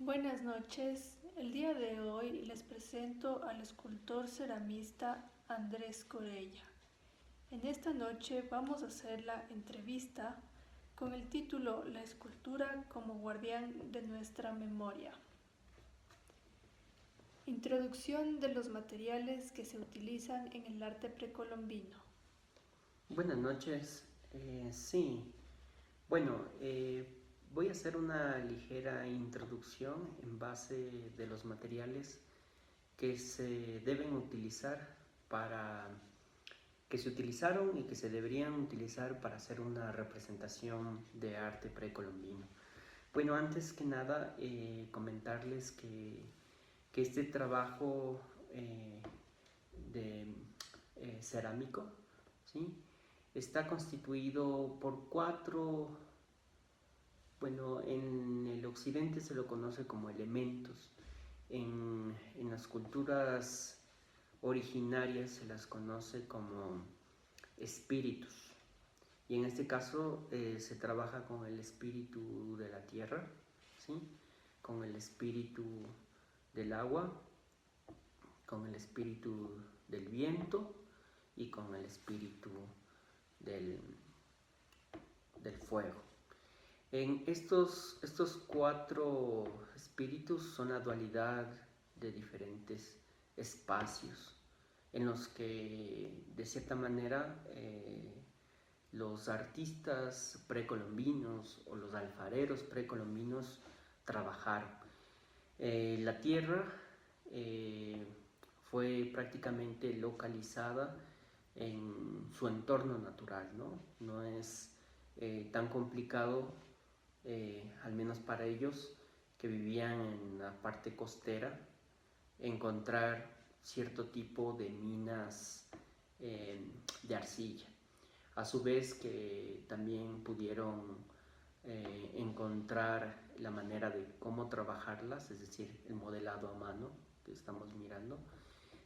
Buenas noches. El día de hoy les presento al escultor ceramista Andrés Corella. En esta noche vamos a hacer la entrevista con el título La escultura como guardián de nuestra memoria. Introducción de los materiales que se utilizan en el arte precolombino. Buenas noches. Sí, bueno, voy a hacer una ligera introducción en base de los materiales que se deben utilizar que se utilizaron y que se deberían utilizar para hacer una representación de arte precolombino. Bueno, antes que nada, comentarles que este trabajo de cerámico, ¿sí?, está constituido por bueno, en el occidente se lo conoce como elementos. En las culturas originarias se las conoce como espíritus. Y en este caso se trabaja con el espíritu de la tierra, ¿sí?, con el espíritu del agua, con el espíritu del viento y con el espíritu del fuego. En estos cuatro espíritus son la dualidad de diferentes espacios en los que de cierta manera los artistas precolombinos o los alfareros precolombinos trabajaron. La tierra fue prácticamente localizada en su entorno natural, ¿no? No es tan complicado, al menos para ellos que vivían en la parte costera, encontrar cierto tipo de minas de arcilla. A su vez que también pudieron encontrar la manera de cómo trabajarlas, es decir, el modelado a mano que estamos mirando.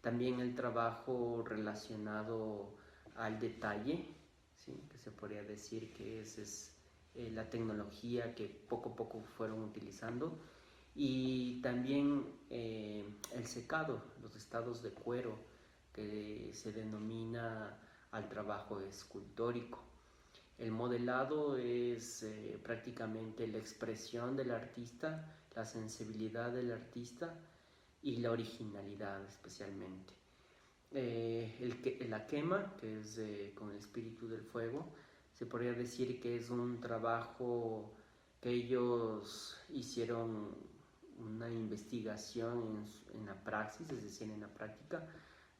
También el trabajo relacionado al detalle, ¿sí?, que se podría decir que es la tecnología que poco a poco fueron utilizando. Y también el secado, los estados de cuero, que se denomina al trabajo escultórico. El modelado es prácticamente la expresión del artista, la sensibilidad del artista y la originalidad especialmente. La quema, que es con el espíritu del fuego, se podría decir que es un trabajo que ellos hicieron una investigación en la praxis, es decir, en la práctica,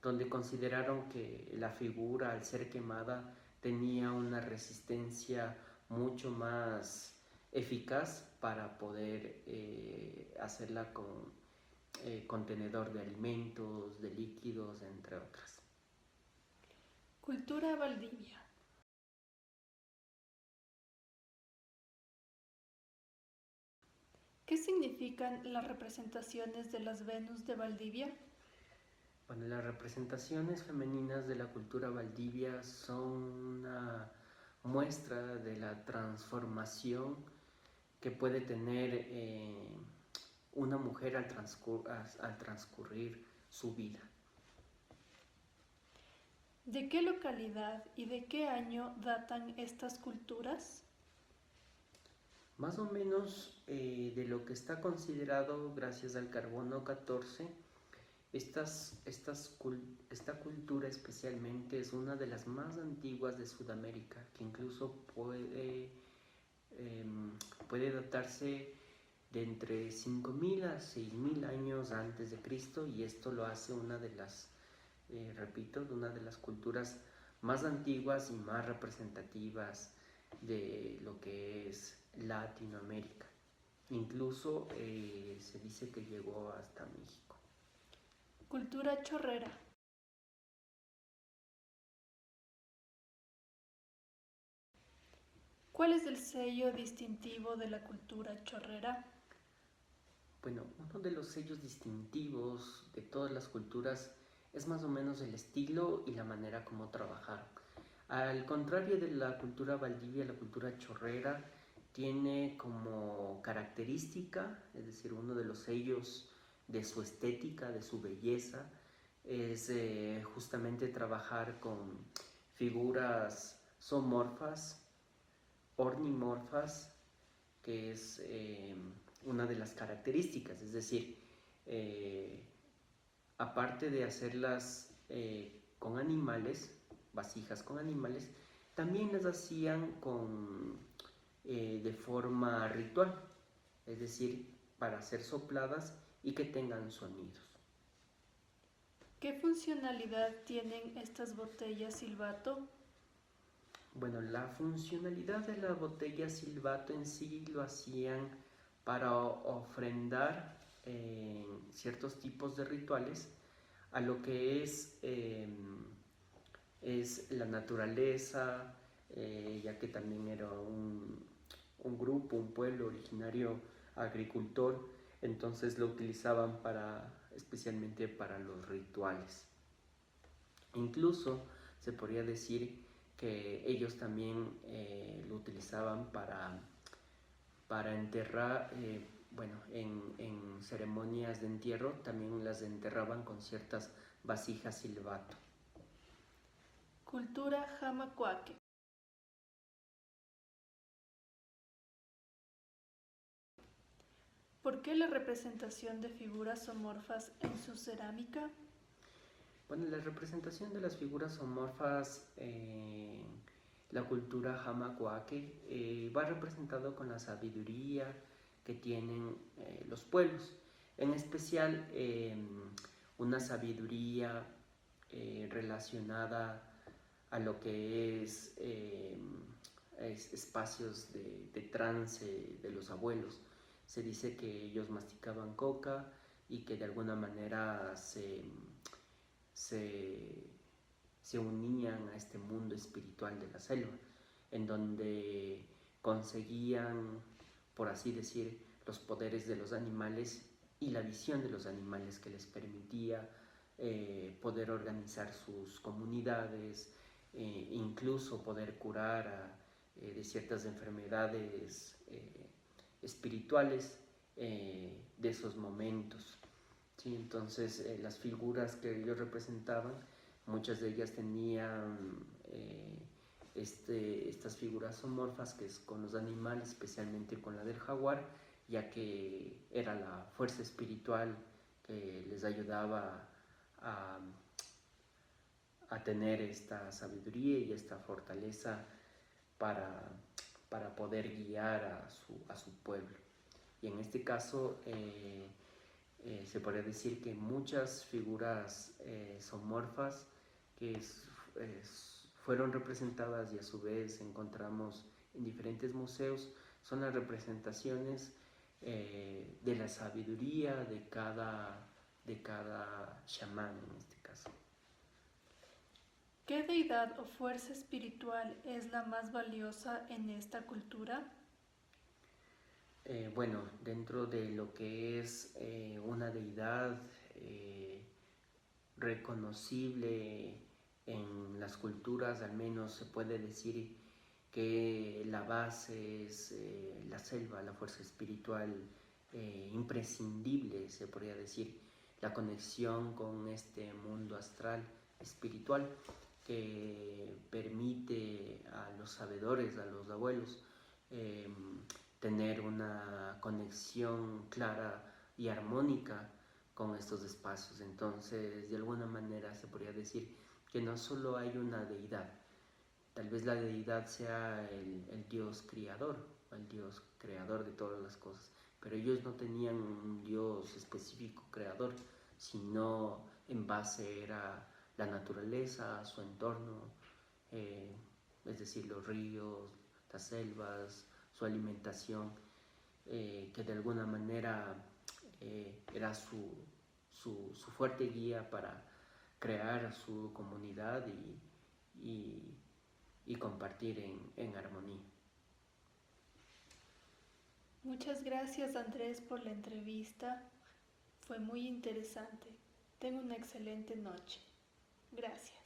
donde consideraron que la figura, al ser quemada, tenía una resistencia mucho más eficaz para poder hacerla con contenedor de alimentos, de líquidos, entre otras. Cultura Valdivia. ¿Qué significan las representaciones de las Venus de Valdivia? Bueno, las representaciones femeninas de la cultura Valdivia son una muestra de la transformación que puede tener una mujer al transcurrir su vida. ¿De qué localidad y de qué año datan estas culturas? Más o menos de lo que está considerado gracias al carbono 14, esta cultura especialmente es una de las más antiguas de Sudamérica, que incluso puede datarse de entre 5.000 a 6.000 años antes de Cristo, y esto lo hace una de las, repito, de una de las culturas más antiguas y más representativas de lo que es Latinoamérica. Incluso se dice que llegó hasta México. Cultura chorrera. ¿Cuál es el sello distintivo de la cultura chorrera? Bueno, uno de los sellos distintivos de todas las culturas es más o menos el estilo y la manera como trabajar. Al contrario de la cultura Valdivia, la cultura chorrera tiene como característica, es decir, uno de los sellos de su estética, de su belleza, es justamente trabajar con figuras zoomorfas, ornimorfas, que es una de las características, es decir, aparte de hacerlas con animales, vasijas con animales, también las hacían de forma ritual, es decir, para ser sopladas y que tengan sonidos. ¿Qué funcionalidad tienen estas botellas silbato? Bueno, la funcionalidad de la botella silbato en sí lo hacían para ofrendar ciertos tipos de rituales a lo que es la naturaleza, ya que también era un grupo, un pueblo originario agricultor, entonces lo utilizaban especialmente para los rituales. Incluso se podría decir que ellos también lo utilizaban para enterrar, bueno, en ceremonias de entierro también las enterraban con ciertas vasijas silbato. Cultura Jamacuaque. ¿Por qué la representación de figuras zoomorfas en su cerámica? Bueno, la representación de las figuras zoomorfas en la cultura Jamacuaque va representado con la sabiduría que tienen los pueblos, en especial una sabiduría relacionada a lo que es espacios de trance de los abuelos. Se dice que ellos masticaban coca y que de alguna manera se unían a este mundo espiritual de la selva, en donde conseguían, por así decir, los poderes de los animales y la visión de los animales que les permitía poder organizar sus comunidades, incluso poder curar de ciertas enfermedades espirituales de esos momentos. Sí, entonces las figuras que ellos representaban, muchas de ellas tenían estas figuras zoomorfas, que es con los animales, especialmente con la del jaguar, ya que era la fuerza espiritual que les ayudaba a tener esta sabiduría y esta fortaleza para poder guiar a su pueblo. Y en este caso se podría decir que muchas figuras zoomorfas que fueron representadas y a su vez encontramos en diferentes museos son las representaciones de la sabiduría de cada chamán en este caso. ¿Qué deidad o fuerza espiritual es la más valiosa en esta cultura? Bueno, dentro de lo que es una deidad reconocible en las culturas, al menos se puede decir que la base es la selva, la fuerza espiritual imprescindible, se podría decir, la conexión con este mundo astral espiritual que permite a los sabedores, a los abuelos, tener una conexión clara y armónica con estos espacios. Entonces, de alguna manera se podría decir que no solo hay una deidad, tal vez la deidad sea el Dios criador, el Dios creador de todas las cosas, pero ellos no tenían un Dios específico creador, sino en base era la naturaleza, su entorno, es decir, los ríos, las selvas, su alimentación, que de alguna manera era su fuerte guía para crear su comunidad y compartir en armonía. Muchas gracias, Andrés, por la entrevista. Fue muy interesante. Tenga una excelente noche. Gracias.